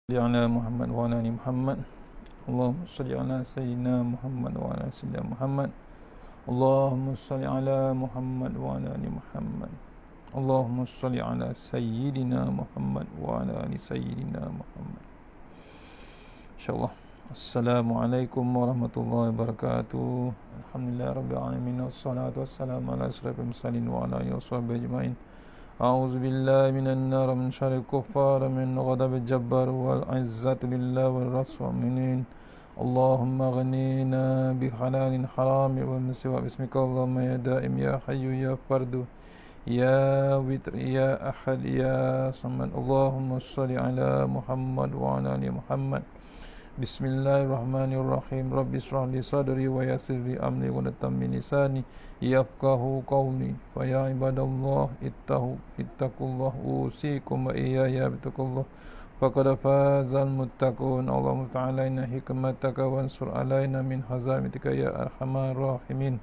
صل على محمد وعلى ال محمد. اللهم صل على سيدنا محمد وعلى سيدنا محمد. اللهم صل على محمد وعلى ال محمد. اللهم صل على سيدنا محمد وعلى ال سيدنا محمد. insyaallah. Assalamualaikum warahmatullahi wabarakatuh. Alhamdulillah rabbil alamin wassalatu wassalamu ala asyrafil mursalin wa ala alihi washabbihi ajmain. أعوذ بالله من النار من شر الكفار من غضب الجبار والعزة لله والرسول والمؤمنين. اللهم غنينا بحلال حرام ومن سوى باسمك اللهم يا دائم يا حي يا فرد يا وتر يا أحد يا صمد. اللهم صل على محمد وعلى آل محمد. بسم الله الرحمن الرحيم. رب اشرح لي صدري ويسر لي أمري واحلل من لساني يفقهوا قولي. فيا عباد الله اتقوا الله أوصيكم وإياي بتقوى الله فقد فاز المتقون. اللهم تعالى إن حكمتك وانصر علينا من حزامتك يا أرحم الراحمين.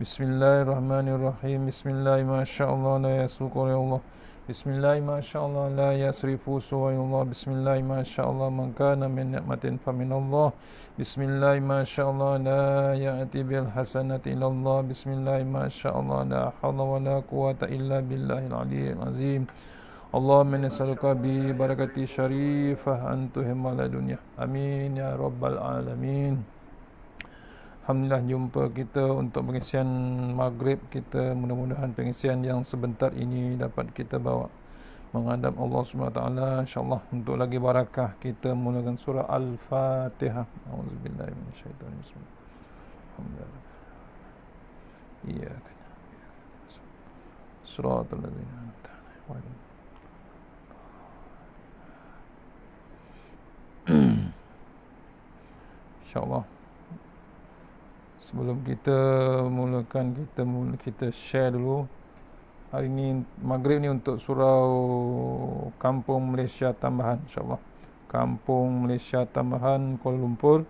بسم الله الرحمن الرحيم. بسم الله ما شاء الله لا يسوق يا الله. بسم الله ما شاء الله لا يصرف سوى الله. بسم الله ما شاء الله من كان من نعمة فمن الله. بسم الله ما شاء الله لا يأتي بالحسنة إلا الله. بسم الله ما شاء الله لا حول ولا قوة إلا بالله العلي العظيم. اللهم نسألك ببركة شريفة أن تهم على الدنيا. آمين يا رب العالمين. Alhamdulillah jumpa kita untuk pengisian maghrib kita. Mudah-mudahan pengisian yang sebentar ini dapat kita bawa menghadap Allah SWT, insyaAllah untuk lagi barakah. Kita mulakan surah Al-Fatihah. A'udzubillahi minasyaitanir rajim. Alhamdulillah. Iya kan. Suratul ladzina an'amta 'alaihim. InsyaAllah sebelum kita mulakan, kita share dulu. Hari ni maghrib ni untuk surau Kampung Malaysia Tambahan, insyaAllah. Kampung Malaysia Tambahan, Kuala Lumpur,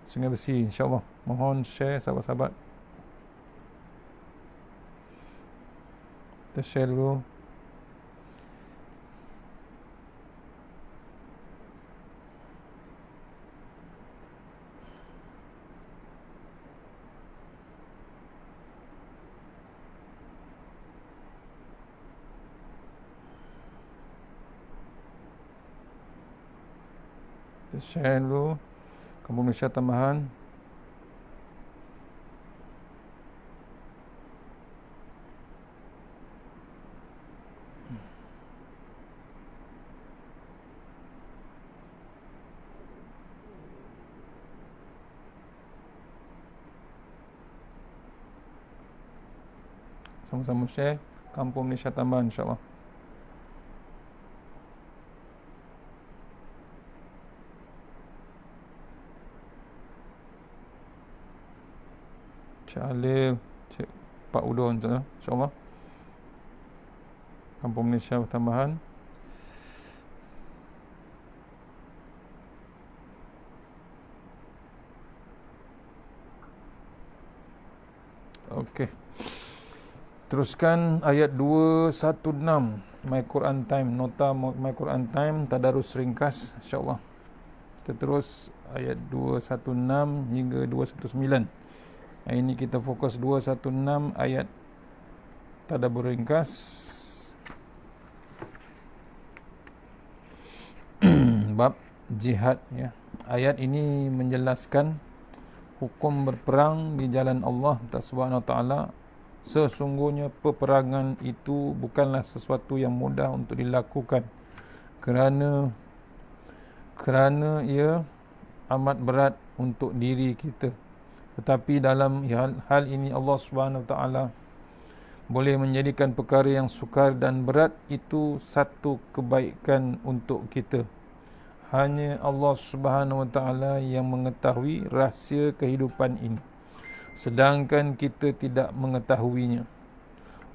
Sungai Besi, insyaAllah. Mohon share sahabat-sahabat. Kita share dulu. Share dulu Kampung Malaysia Tambahan. Sama-sama share Kampung Malaysia Tambahan, insyaAllah. Cik Alif, Cik Pak Udon, insyaAllah. Kampung Malaysia Tambahan. Okey. Teruskan ayat 216 My Quran Time, nota My Quran Time, tadarus ringkas, insyaAllah. Kita terus ayat 216 hingga 219. Hari ini kita fokus 216 ayat tadabbur ringkas. Bab jihad, ya. Ayat ini menjelaskan hukum berperang di jalan Allah Subhanahu Wa Taala. Sesungguhnya peperangan itu bukanlah sesuatu yang mudah untuk dilakukan kerana ia amat berat untuk diri kita. Tetapi dalam hal ini Allah SWT boleh menjadikan perkara yang sukar dan berat itu satu kebaikan untuk kita. Hanya Allah SWT yang mengetahui rahsia kehidupan ini, sedangkan kita tidak mengetahuinya.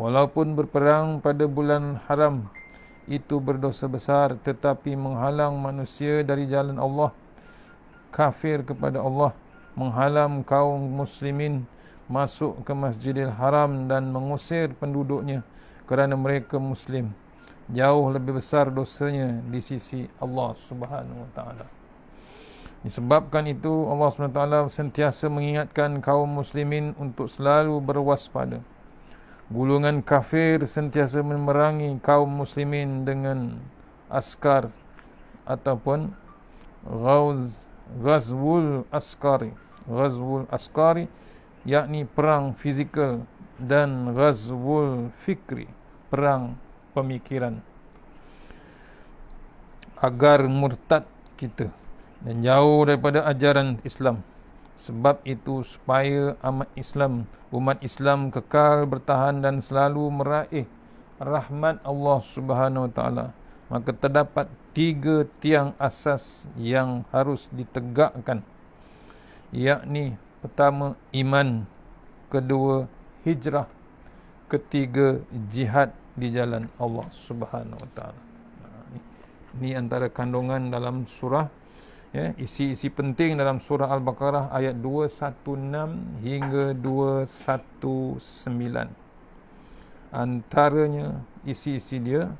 Walaupun berperang pada bulan haram itu berdosa besar, tetapi menghalang manusia dari jalan Allah, kafir kepada Allah, menghalang kaum muslimin masuk ke Masjidil Haram dan mengusir penduduknya kerana mereka muslim, jauh lebih besar dosanya di sisi Allah Subhanahu wa taala. Disebabkan itu Allah Subhanahu wa taala sentiasa mengingatkan kaum muslimin untuk selalu berwaspada. Gulungan kafir sentiasa memerangi kaum muslimin dengan askar ataupun ghazwul askari, yakni perang fizikal, dan ghazwul fikri, perang pemikiran, agar murtad kita dan jauh daripada ajaran Islam. Sebab itu supaya umat Islam kekal bertahan dan selalu meraih rahmat Allah Subhanahu wa taala, maka terdapat 3 tiang asas yang harus ditegakkan, yakni pertama iman, kedua hijrah, ketiga jihad di jalan Allah Subhanahu wa taala. Ini antara kandungan dalam surah, isi-isi penting dalam surah Al-Baqarah ayat 216 hingga 219. Antaranya isi-isi dia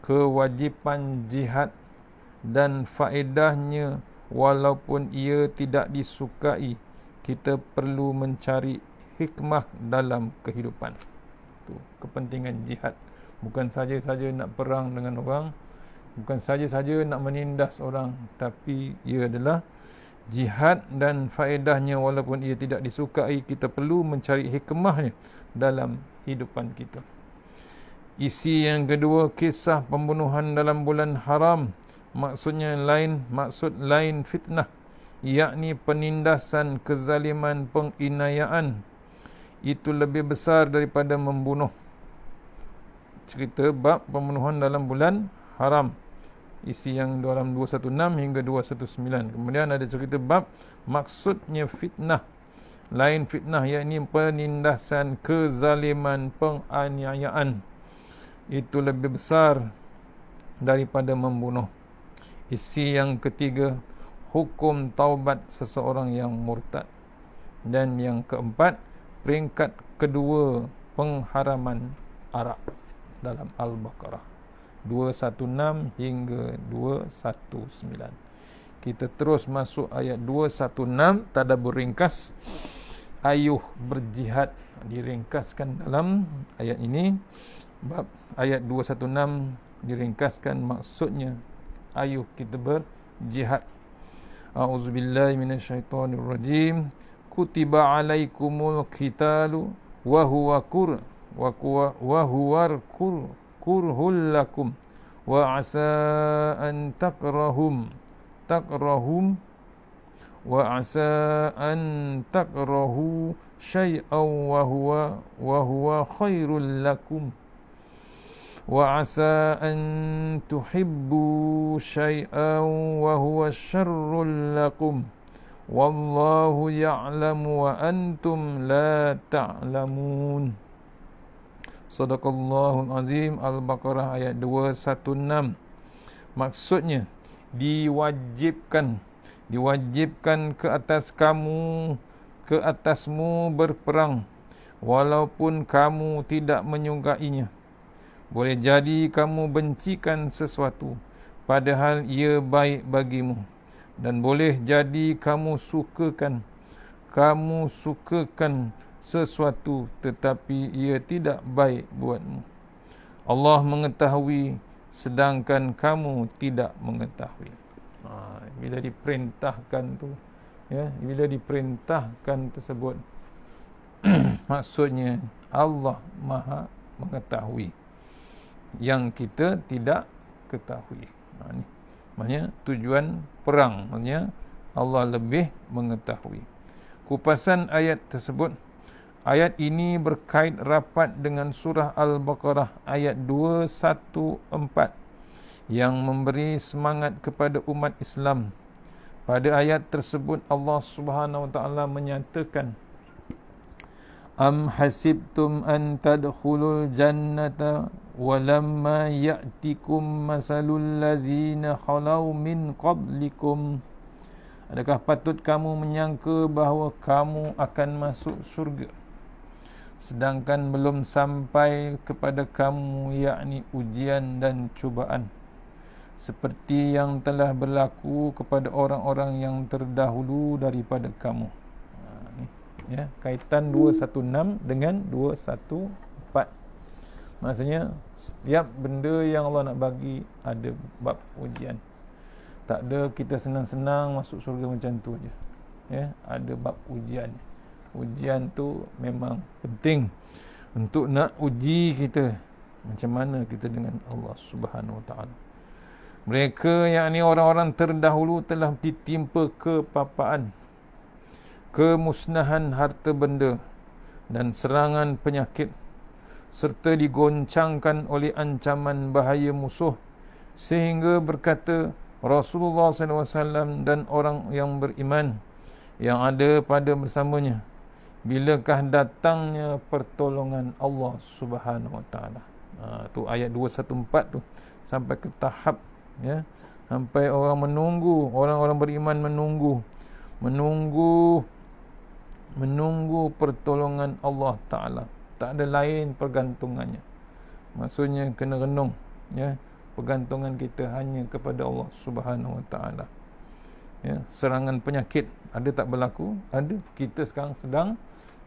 kewajipan jihad dan faedahnya, walaupun ia tidak disukai, kita perlu mencari hikmah dalam kehidupan. Itu kepentingan jihad. Bukan saja-saja nak perang dengan orang, bukan saja-saja nak menindas orang, tapi ia adalah jihad dan faedahnya, walaupun ia tidak disukai, kita perlu mencari hikmahnya dalam hidupan kita. Isi yang kedua, kisah pembunuhan dalam bulan haram. Maksud lain fitnah, yakni penindasan, kezaliman, penginayaan. Itu lebih besar daripada membunuh. Cerita bab pembunuhan dalam bulan haram, isi yang dalam 216 hingga 219. Kemudian ada cerita bab maksudnya fitnah, lain fitnah, yakni penindasan, kezaliman, penganiayaan. Itu lebih besar daripada membunuh. Isi yang ketiga, hukum taubat seseorang yang murtad. Dan yang keempat, peringkat kedua, pengharaman arak dalam Al-Baqarah 216 hingga 219. Kita terus masuk ayat 216, tadabbur ringkas. Ayuh berjihad diringkaskan dalam ayat ini. Bab ayat 216 diringkaskan, maksudnya ayuh kita berjihad. A'udzubillahi minasyaitonirrajim. Kutiba alaikumul qitalu wa huwa kurhul lakum wa asa an takrahum wa asa an takrahu syai'an wa huwa khairul lakum wa asa an tuhibbu syai'an wa huwa syarrul lakum wallahu ya'lamu wa antum la ta'lamun. Sadaqallahul azim. Al-Baqarah ayat 216. Maksudnya diwajibkan ke atasmu berperang, walaupun kamu tidak menyukainya. Boleh jadi kamu bencikan sesuatu padahal ia baik bagimu, dan boleh jadi kamu sukakan sesuatu tetapi ia tidak baik buatmu. Allah mengetahui sedangkan kamu tidak mengetahui. Bila diperintahkan tu, bila diperintahkan tersebut maksudnya Allah Maha mengetahui yang kita tidak ketahui. Ini maksudnya tujuan perang, maksudnya Allah lebih mengetahui. Kupasan ayat tersebut. Ayat ini berkait rapat dengan surah Al-Baqarah ayat 214 yang memberi semangat kepada umat Islam. Pada ayat tersebut Allah Subhanahu wa taala menyatakan, Am hasibtum an tadkhulul jannata walamma ya'tikum masalul ladzina khalau min qablikum. Adakah patut kamu menyangka bahawa kamu akan masuk surga sedangkan belum sampai kepada kamu, yakni ujian dan cubaan, seperti yang telah berlaku kepada orang-orang yang terdahulu daripada kamu. Ni, ya, kaitan 216 dengan 214. Maksudnya setiap benda yang Allah nak bagi ada bab ujian. Tak ada kita senang-senang masuk syurga macam tu je. Ya, ada bab ujian. Ujian tu memang penting untuk nak uji kita macam mana kita dengan Allah Subhanahu Wa Taala. Mereka, yakni orang-orang terdahulu, telah ditimpa kepapaan, kemusnahan harta benda dan serangan penyakit, serta digoncangkan oleh ancaman bahaya musuh, sehingga berkata Rasulullah SAW dan orang yang beriman yang ada pada bersamanya, bilakah datangnya pertolongan Allah Subhanahu Wa Taala. Tu ayat 214 tu sampai ke tahap, ya, sampai orang menunggu, orang-orang beriman menunggu pertolongan Allah Taala. Tak ada lain pergantungannya. Maksudnya kena renung, ya, pergantungan kita hanya kepada Allah Subhanahu Wa Taala. Ya, serangan penyakit ada tak berlaku? Ada. Kita sekarang sedang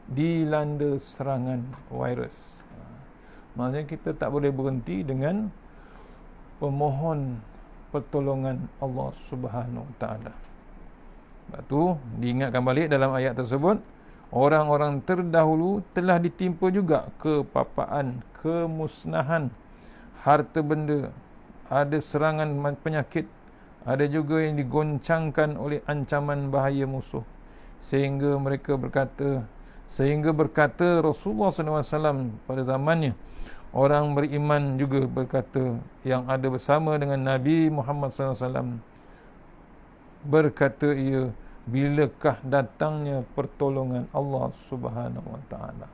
dilanda serangan virus. Maksudnya kita tak boleh berhenti dengan pemohon pertolongan Allah Subhanahu Wa Taala. Sebab tu diingatkan balik dalam ayat tersebut, orang-orang terdahulu telah ditimpa juga kepapaan, kemusnahan harta benda, ada serangan penyakit, ada juga yang digoncangkan oleh ancaman bahaya musuh, sehingga berkata Rasulullah SAW pada zamannya, orang beriman juga berkata, yang ada bersama dengan Nabi Muhammad SAW, berkata ia, bilakah datangnya pertolongan Allah Subhanahu Wa Taala.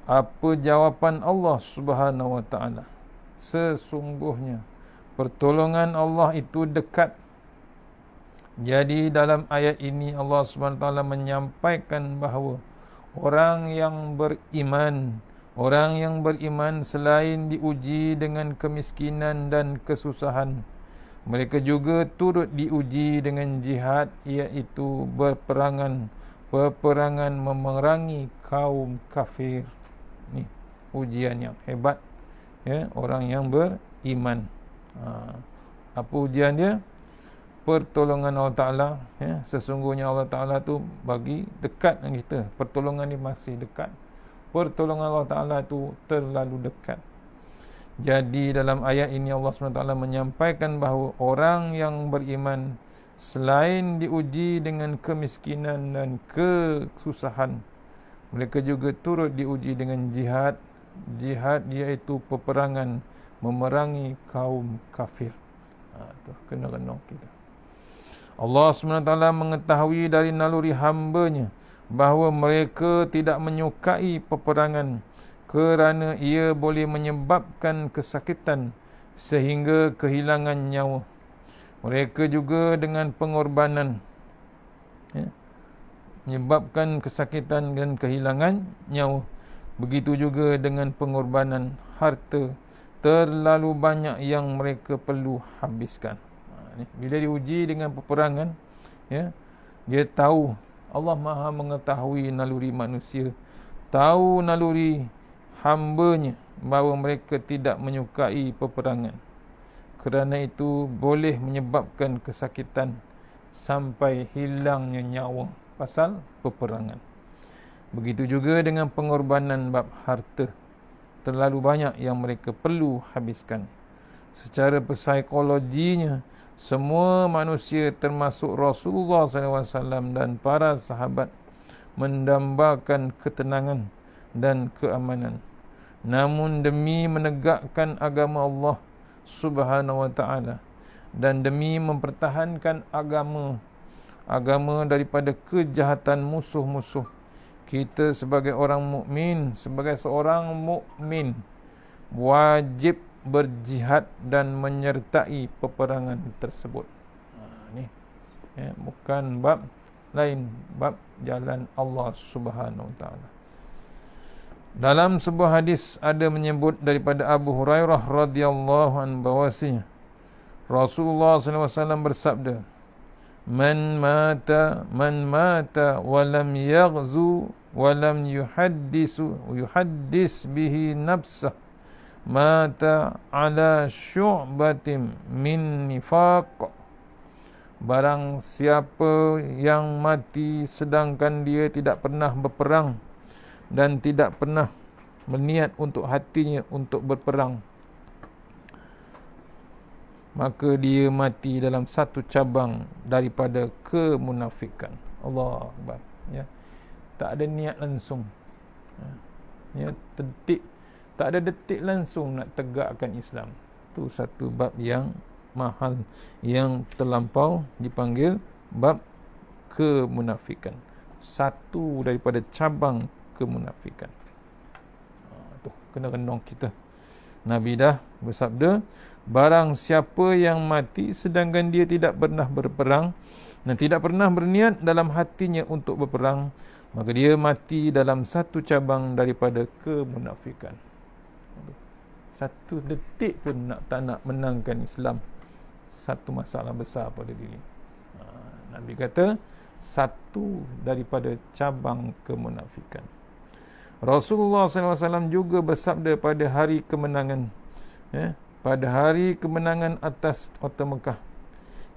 Apa jawapan Allah Subhanahu Wa Taala? Sesungguhnya pertolongan Allah itu dekat. Jadi dalam ayat ini Allah Subhanahu Wa Taala menyampaikan bahawa orang yang beriman selain diuji dengan kemiskinan dan kesusahan, mereka juga turut diuji dengan jihad, iaitu peperangan memerangi kaum kafir. Ni ujian yang hebat, ya, orang yang beriman. Apa ujian dia? Pertolongan Allah Ta'ala, ya. Sesungguhnya Allah Ta'ala tu bagi dekat dengan kita. Pertolongan ni masih dekat. Pertolongan Allah Ta'ala tu terlalu dekat. Jadi dalam ayat ini Allah SWT menyampaikan bahawa orang yang beriman selain diuji dengan kemiskinan dan kesusahan, mereka juga turut diuji dengan jihad. Jihad iaitu peperangan memerangi kaum kafir. Tu kena renung kita. Allah SWT mengetahui dari naluri hamba-Nya bahawa mereka tidak menyukai peperangan kerana ia boleh menyebabkan kesakitan sehingga kehilangan nyawa. Mereka juga dengan pengorbanan, ya, menyebabkan kesakitan dan kehilangan nyawa. Begitu juga dengan pengorbanan harta, terlalu banyak yang mereka perlu habiskan. Bila diuji dengan peperangan, ya, dia tahu, Allah Maha mengetahui naluri manusia, tahu naluri hamba-Nya bahawa mereka tidak menyukai peperangan. Kerana itu boleh menyebabkan kesakitan sampai hilangnya nyawa pasal peperangan. Begitu juga dengan pengorbanan bab harta, terlalu banyak yang mereka perlu habiskan. Secara psikologinya, semua manusia termasuk Rasulullah SAW dan para sahabat mendambakan ketenangan dan keamanan. Namun demi menegakkan agama Allah Subhanahu Wa Taala dan demi mempertahankan agama daripada kejahatan musuh-musuh, kita sebagai orang mukmin, sebagai seorang mukmin, wajib berjihad dan menyertai peperangan tersebut. Ni, ya, bukan bab lain bab jalan Allah Subhanahu Wa Taala. Dalam sebuah hadis ada menyebut daripada Abu Hurairah radhiyallahu anhu bahwasanya Rasulullah sallallahu alaihi wasallam bersabda, Man mata wa lam yaghzu wa lam yuhaddis bihi nafsah mata ala syu'batin min nifaq. Barang siapa yang mati sedangkan dia tidak pernah berperang dan tidak pernah berniat untuk hatinya untuk berperang, maka dia mati dalam satu cabang daripada kemunafikan. Allah Akbar. Ya. Tak ada niat langsung. Ya, tak ada detik langsung nak tegakkan Islam. Itu satu bab yang mahal, yang terlampau dipanggil bab kemunafikan. Satu daripada cabang kemunafikan. Tu kena renung kita. Nabi dah bersabda, barang siapa yang mati sedangkan dia tidak pernah berperang dan tidak pernah berniat dalam hatinya untuk berperang, maka dia mati dalam satu cabang daripada kemunafikan. Satu detik pun tak nak menangkan Islam, satu masalah besar pada diri. Nabi kata satu daripada cabang kemunafikan. Rasulullah SAW juga bersabda pada hari kemenangan, pada hari kemenangan atas kota Mekah,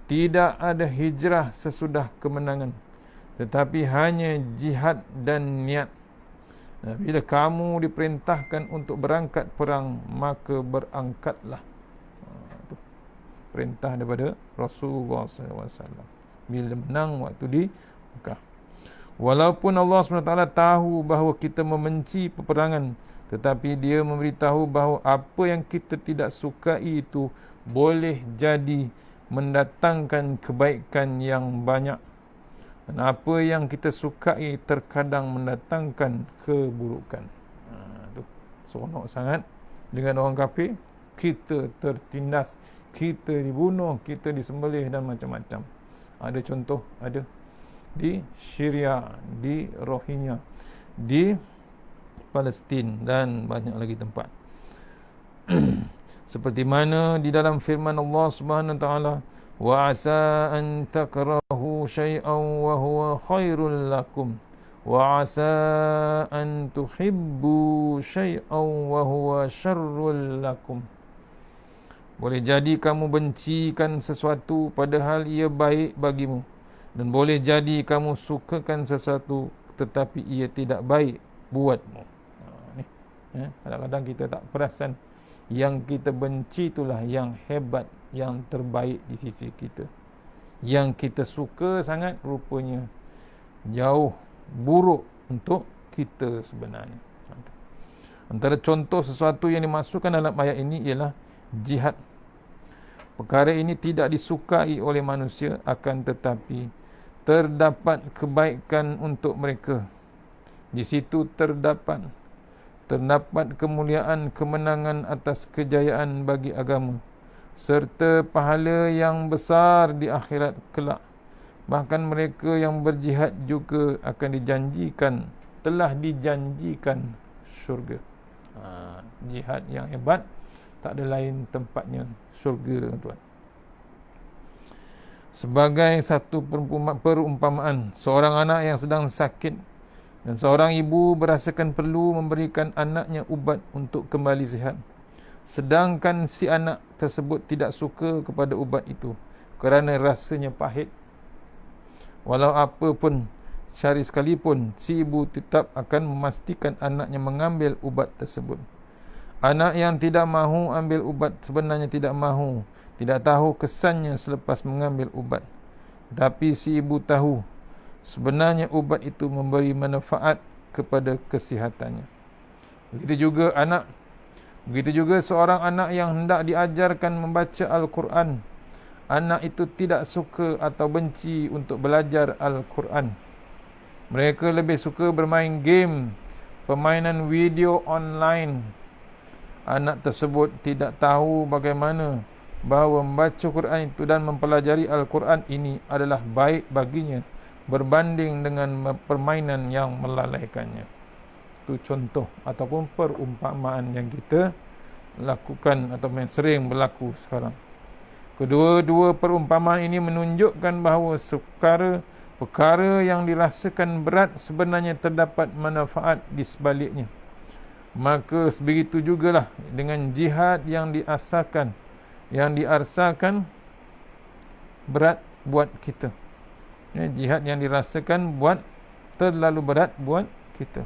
tidak ada hijrah sesudah kemenangan, tetapi hanya jihad dan niat. Bila kamu diperintahkan untuk berangkat perang, maka berangkatlah. Itu perintah daripada Rasulullah SAW bila menang waktu di Mekah. Walaupun Allah SWT tahu bahawa kita membenci peperangan, tetapi dia memberitahu bahawa apa yang kita tidak sukai itu boleh jadi mendatangkan kebaikan yang banyak, dan apa yang kita sukai terkadang mendatangkan keburukan. Itu seronok sangat dengan orang kafir. Kita tertindas, kita dibunuh, kita disembelih dan macam-macam. Ada contoh, ada di Syria, di Rohingya, di Palestin dan banyak lagi tempat. Seperti mana di dalam firman Allah Subhanahu Wa Taala, wa asa an takrahu syai'an wa huwa khairul lakum wa asa an tuhibbu syai'an wa huwa syarrul lakum. Boleh jadi kamu bencikan sesuatu padahal ia baik bagimu, dan boleh jadi kamu sukakan sesuatu tetapi ia tidak baik buatmu. Kadang-kadang kita tak perasan yang kita benci itulah yang hebat, yang terbaik di sisi kita. Yang kita suka sangat rupanya jauh buruk untuk kita sebenarnya. Antara contoh sesuatu yang dimasukkan dalam ayat ini ialah jihad. Perkara ini tidak disukai oleh manusia, akan tetapi terdapat kebaikan untuk mereka. Di situ terdapat kemuliaan, kemenangan atas kejayaan bagi agama, serta pahala yang besar di akhirat kelak. Bahkan mereka yang berjihad juga akan telah dijanjikan syurga. Jihad yang hebat, tak ada lain tempatnya syurga, tuan. Sebagai satu perumpamaan, seorang anak yang sedang sakit dan seorang ibu berasakan perlu memberikan anaknya ubat untuk kembali sihat, sedangkan si anak tersebut tidak suka kepada ubat itu kerana rasanya pahit. Walau apa pun, syari sekalipun, si ibu tetap akan memastikan anaknya mengambil ubat tersebut. Anak yang tidak mahu ambil ubat sebenarnya tidak tahu kesannya selepas mengambil ubat. Tapi si ibu tahu sebenarnya ubat itu memberi manfaat kepada kesihatannya. Begitu juga seorang anak yang hendak diajarkan membaca Al-Quran. Anak itu tidak suka atau benci untuk belajar Al-Quran. Mereka lebih suka bermain game, permainan video online. Anak tersebut tidak tahu bagaimana bahawa membaca Quran itu dan mempelajari Al-Quran ini adalah baik baginya, berbanding dengan permainan yang melalaikannya. Itu contoh ataupun perumpamaan yang kita lakukan atau yang sering berlaku sekarang. Kedua-dua perumpamaan ini menunjukkan bahawa perkara yang dirasakan berat sebenarnya terdapat manfaat di sebaliknya. Maka sebegitu jugalah dengan jihad yang diarsakan berat buat kita. Jihad yang dirasakan terlalu berat buat kita.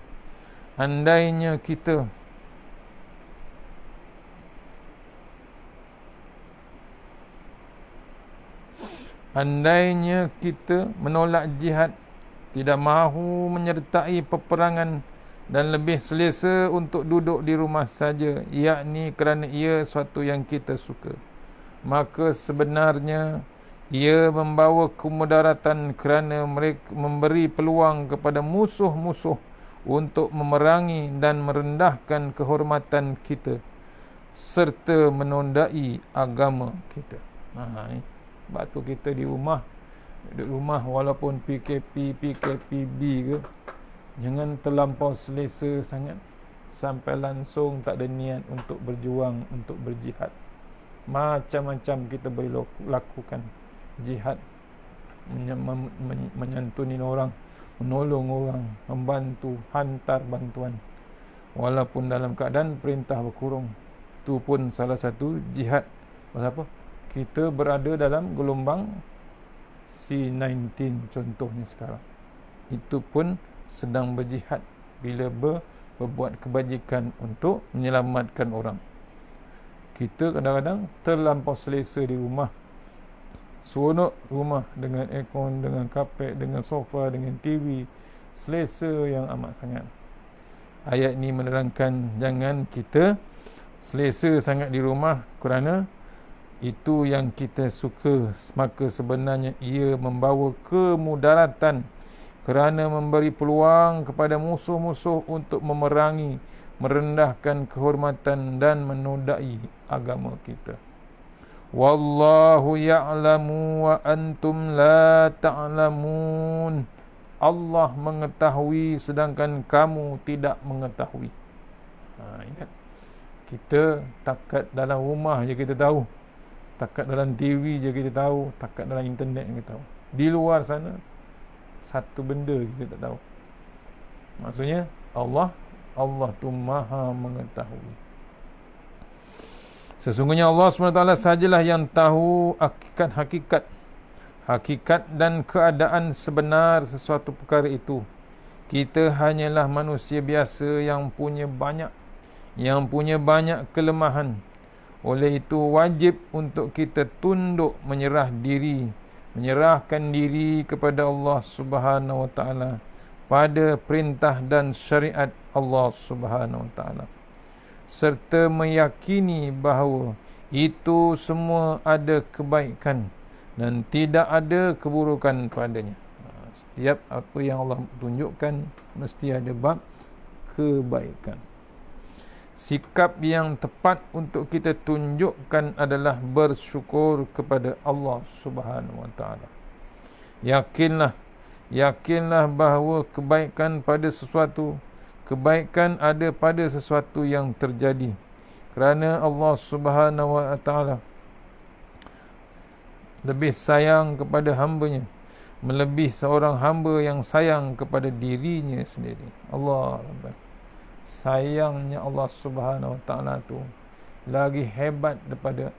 Andainya kita menolak jihad, tidak mahu menyertai peperangan dan lebih selesa untuk duduk di rumah saja, yakni kerana ia suatu yang kita suka, maka sebenarnya ia membawa kemudaratan kerana mereka memberi peluang kepada musuh-musuh untuk memerangi dan merendahkan kehormatan kita serta menodai agama kita. Sebab tu kita duduk rumah walaupun PKP-PKPB ke, jangan terlampau selesa sangat sampai langsung tak ada niat untuk berjuang, untuk berjihad. Macam-macam kita boleh lakukan jihad, menyantuni orang, menolong orang, membantu, hantar bantuan walaupun dalam keadaan perintah berkurung. Itu pun salah satu jihad. Pasal apa? Kita berada dalam gelombang C-19 contohnya sekarang. Itu pun sedang berjihad bila berbuat kebajikan untuk menyelamatkan orang. Kita kadang-kadang terlampau selesa di rumah, seronok rumah dengan aircon, dengan kapet, dengan sofa, dengan TV, selesa yang amat sangat. Ayat ini menerangkan jangan kita selesa sangat di rumah kerana itu yang kita suka, maka sebenarnya ia membawa kemudaratan kerana memberi peluang kepada musuh-musuh untuk memerangi, merendahkan kehormatan dan menodai agama kita. Wallahu ya'lamu wa antum la ta'lamun. Allah mengetahui sedangkan kamu tidak mengetahui. Ingat, kita takat dalam rumah je kita tahu, takat dalam TV je kita tahu, takat dalam internet kita tahu. Di luar sana satu benda kita tak tahu. Maksudnya Allah tu Maha mengetahui. Sesungguhnya Allah SWT sahajalah yang tahu hakikat dan keadaan sebenar sesuatu perkara itu. Kita hanyalah manusia biasa yang punya banyak kelemahan. Oleh itu wajib untuk kita tunduk menyerahkan diri kepada Allah Subhanahu Wa Taala pada perintah dan syariat Allah Subhanahu Wa Taala, serta meyakini bahawa itu semua ada kebaikan dan tidak ada keburukan padanya. Setiap apa yang Allah tunjukkan mesti ada bab kebaikan. Sikap yang tepat untuk kita tunjukkan adalah bersyukur kepada Allah Subhanahu Wa Taala. Yakinlah bahawa kebaikan ada pada sesuatu yang terjadi kerana Allah Subhanahu Wa Taala lebih sayang kepada hamba-Nya melebihi seorang hamba yang sayang kepada dirinya sendiri. Allah sayangnya Allah Subhanahu Wa Taala tu lagi hebat daripada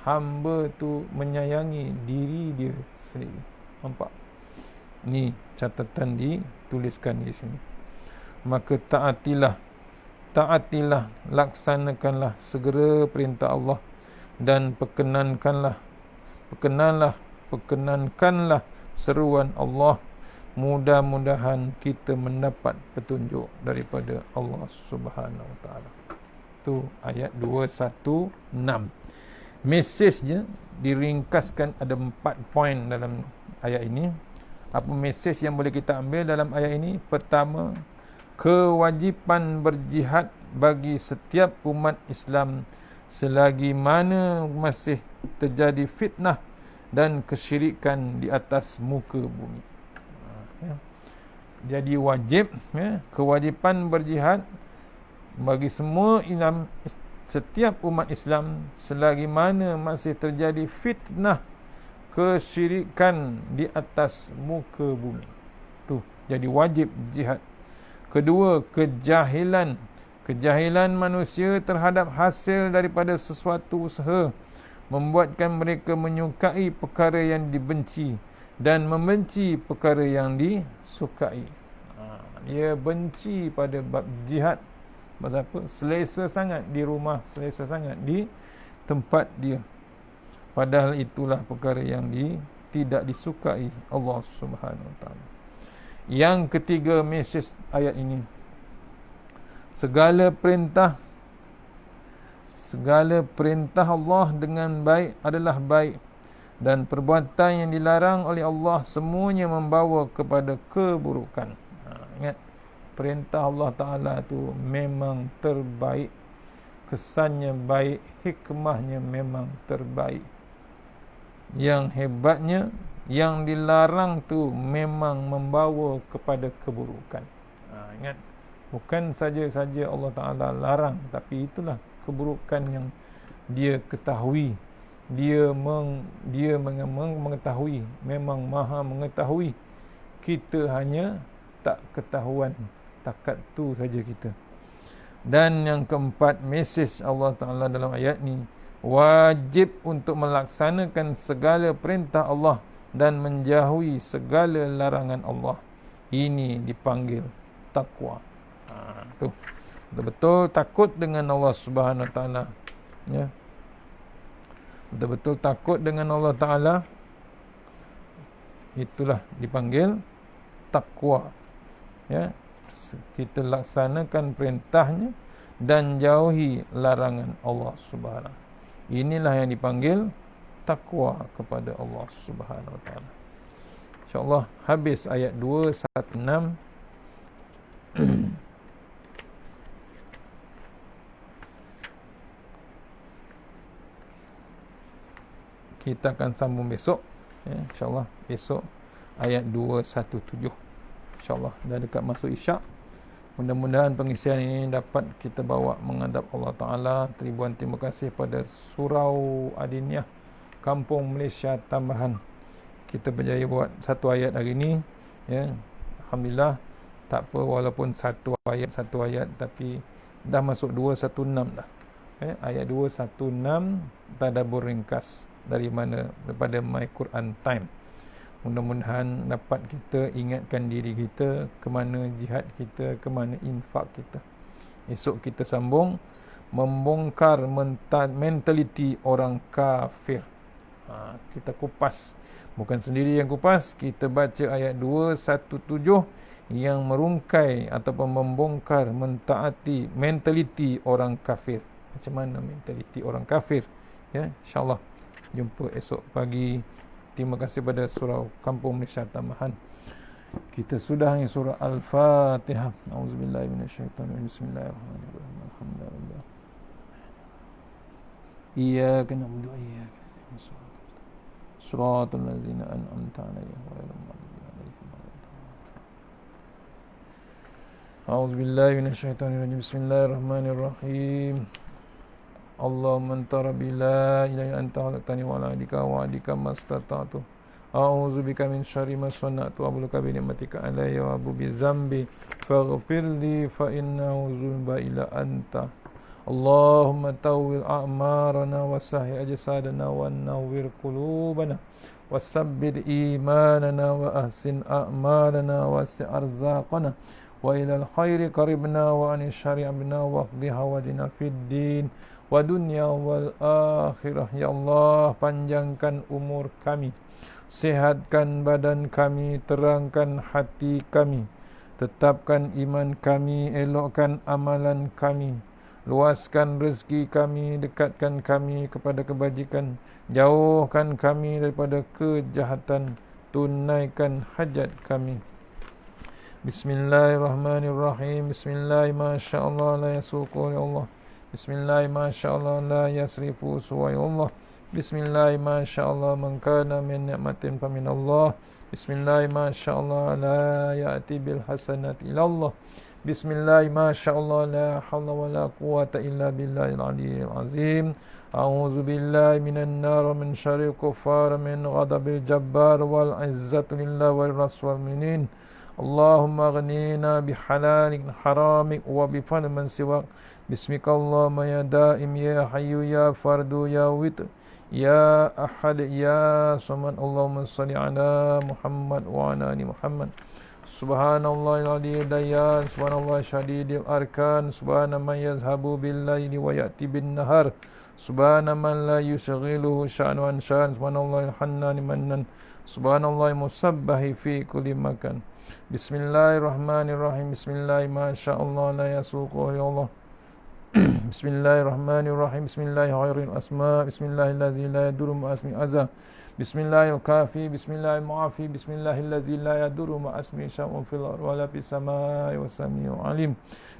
hamba tu menyayangi diri dia sendiri. Nampak? Ni catatan dituliskan di sini. Maka taatilah, laksanakanlah segera perintah Allah dan perkenankanlah seruan Allah. Mudah-mudahan kita mendapat petunjuk daripada Allah Subhanahu Wa Taala. Itu ayat 216. Mesejnya diringkaskan ada 4 poin dalam ayat ini. Apa mesej yang boleh kita ambil dalam ayat ini? Pertama, kewajipan berjihad bagi setiap umat Islam selagi mana masih terjadi fitnah dan kesyirikan di atas muka bumi. ya. Jadi wajib, ya, kewajipan berjihad bagi semua setiap umat Islam selagi mana masih terjadi fitnah kesyirikan di atas muka bumi. Tu, jadi wajib jihad. Kedua, kejahilan manusia terhadap hasil daripada sesuatu usaha membuatkan mereka menyukai perkara yang dibenci dan membenci perkara yang disukai. Dia benci pada bab jihad. Pasal apa? Selesa sangat di rumah, selesa sangat di tempat dia. Padahal itulah perkara yang tidak disukai Allah Subhanahu Wa Taala. Yang ketiga, mesej ayat ini, segala perintah Allah dengan baik adalah baik, dan perbuatan yang dilarang oleh Allah semuanya membawa kepada keburukan. Ingat, perintah Allah Ta'ala tu memang terbaik, kesannya baik, hikmahnya memang terbaik. Yang hebatnya, yang dilarang tu memang membawa kepada keburukan. Ingat, bukan saja-saja Allah Ta'ala larang, tapi itulah keburukan yang dia ketahui. Dia mengetahui, memang maha mengetahui. Kita hanya tak ketahuan, takat tu saja kita. Dan yang keempat, mesej Allah Ta'ala dalam ayat ni, wajib untuk melaksanakan segala perintah Allah dan menjauhi segala larangan Allah. Ini dipanggil takwa. Tu, betul-betul takut dengan Allah Subhanahu Wa Taala, ya. Betul-betul takut dengan Allah Ta'ala, itulah dipanggil takwa, ya. Kita laksanakan perintahnya dan jauhi larangan Allah Subhanahu. Inilah yang dipanggil takwa kepada Allah Subhanahu Wa Taala. InsyaAllah habis ayat 216. Kita akan sambung besok, ya, InsyaAllah besok ayat 217. InsyaAllah dah dekat masuk isyak. Mudah-mudahan pengisian ini dapat kita bawa menghadap Allah Ta'ala. Ribuan terima kasih pada Surau Adiniyah Kampung Malaysia Tambahan. Kita berjaya buat satu ayat hari ini, ya. Alhamdulillah. Tak apa, walaupun satu ayat, tapi dah masuk 216 dah, ya. Ayat 216 tadabbur ringkas daripada My Quran Time. Mudah-mudahan dapat kita ingatkan diri kita ke mana jihad kita, ke mana infak kita. Esok kita sambung membongkar mentaliti orang kafir. Kita kupas, bukan sendiri yang kupas, kita baca ayat 217 yang merungkai ataupun membongkar mentaliti orang kafir. Macam mana mentaliti orang kafir, ya. InsyaAllah jumpa esok pagi. Terima kasih pada Surau Kampung Malaysia Tambahan. Kita sudah di surah Al-Fatihah. Auzubillahi minasyaitanir rajim. Bismillahirrahmanirrahim. Alhamdulillah. Iyyaka na'budu wa iyyaka nasta'in. Shiratal ladzina an'amta 'alaihim ghairil maghdubi 'alaihim waladdallin. Auzubillahi minasyaitanir rajim. Bismillahirrahmanirrahim. Allahumma anta rabbi la ilaha illa anta khalaqtani wa ala ahadika wa adika mastata'tu. A'udzubika min syarri ma sana'tu wa abluka bi ni'matika alayya wa abu bi dzambi faghfirli fa innahu dzunba ila anta. Allahumma tawwil a'marana wa sahhi ajsadana wa nawwir qulubana wa sabbit imanana wa ahsin a'malana wa si' arzaqana wa ilal khairi qaribna wa anil syarri abna wa qdi hawadina fid din wa dunya wal akhirah. Ya Allah, panjangkan umur kami, sihatkan badan kami, terangkan hati kami, tetapkan iman kami, elokkan amalan kami, luaskan rezeki kami, dekatkan kami kepada kebajikan, jauhkan kami daripada kejahatan, tunaikan hajat kami. Bismillahirrahmanirrahim. Bismillah, masyaallah la yasuqu ya Allah. Bismillah, masyaallah la yasrifu suwa ya Allah. Bismillah ma sya'allah man kana min ni'matin fa min Allah. Bismillah ma sya'allah la ya'ti bil hasanati ila Allah. Bismillah ma sya'allah la hawla wa la quwwata illa billahil aliyyil azim. A'udzu billahi minan nar min syarril kuffar min ghadabil jabbar wal izzatu lillahi wal rasul mu'minin. Allahumma aghnina bihalalik haramik wa bifadli man siwak. Bismikallahumma ya daim ya hayyu ya fardu ya witr ya ahad ya samad. Allahumma salli ala Muhammad wa ala ali Muhammad. Subhanallahil aliyyil dayyan, subhanallah syadidil arkan, subhana man yazhabu bil laili wa ya'ti bin nahar, subhana man la yushghiluhu sya'nu an sya'an, subhanallahil hannani mannan, subhanallahil musabbahi fi kulli makan. Bismillahirrahmanirrahim. Bismillah ma sya'allah la yasuqu ya Allah. Bismillahirrahmanirrahim. Bismillahirrahmanirrahim. Asma. Bismillahirrahmanirrahim. La yadurru ma asmi azza. Bismillahirrahmanirrahim. Bismillahirrahmanirrahim. Bismillahirrahmanirrahim. La yadurru ma asmi syai'un fil ardi wa la fis samai was samiu alim.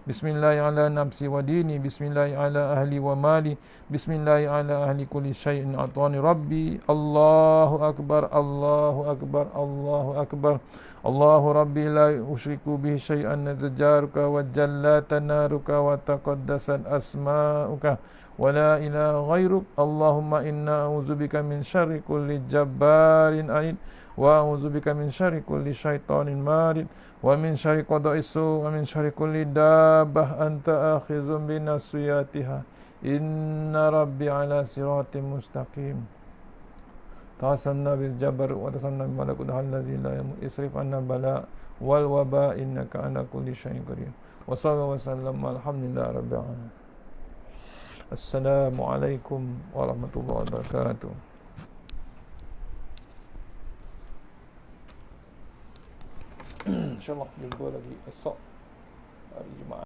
Bismillahi ala nafsi wa dini. Bismillahi ala ahli wa mali. Bismillahi ala ahli kulli syai'in atani rabbi. Allahu akbar. Allahu akbar. Allahu akbar. Allahu Rabbi la usyriku bihi syai'an nazajaruka wa jallata naruka wa taqaddasat asma'uka wa la ilaha ghairuk. Allahumma inna a'udzubika min syarri kulli jabbarin anid wa a'udzubika min syarri kulli syaitanin marid wa min syarri qada'is su wa min syarri kulli dabbah anta akhizun binasiyatiha. Inna rabbi ala siratim mustaqim. Tasanna bil jabar wa tasanna bil malakut allazi la yamut isrif anna bala wal waba innaka ala kulli syai'in qadir. Wa sallallahu wa sallam alhamdulillahi rabbil alamin. Assalamu alaikum warahmatullahi wabarakatuh. InsyaAllah jumpa lagi esok hari Jumaat.